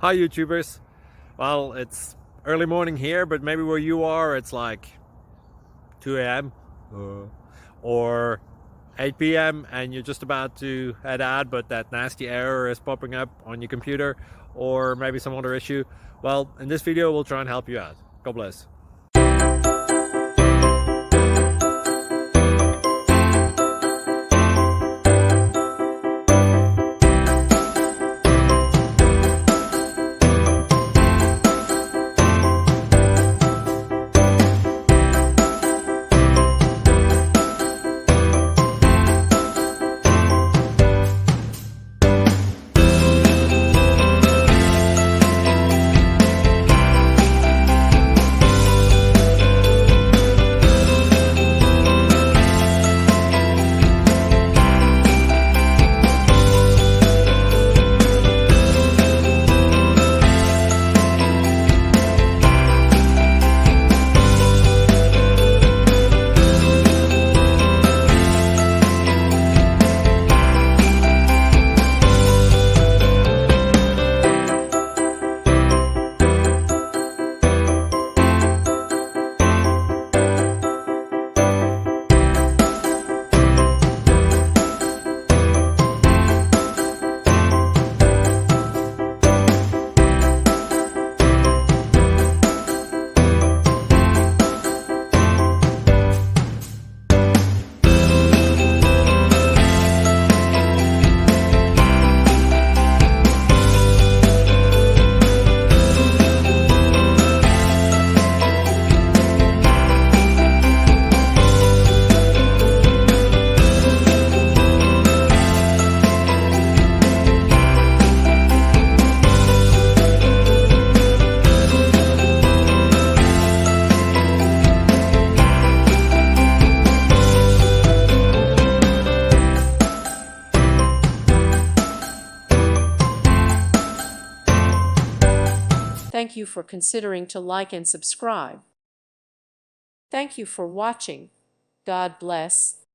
Hi YouTubers. Well, it's early morning here, but maybe where you are it's like 2 a.m. or 8 p.m. and you're just about to head out, but that nasty error is popping up on your computer, or maybe some other issue. Well, in this video we'll try and help you out. God bless. Thank you for considering to like and subscribe. Thank you for watching. God bless.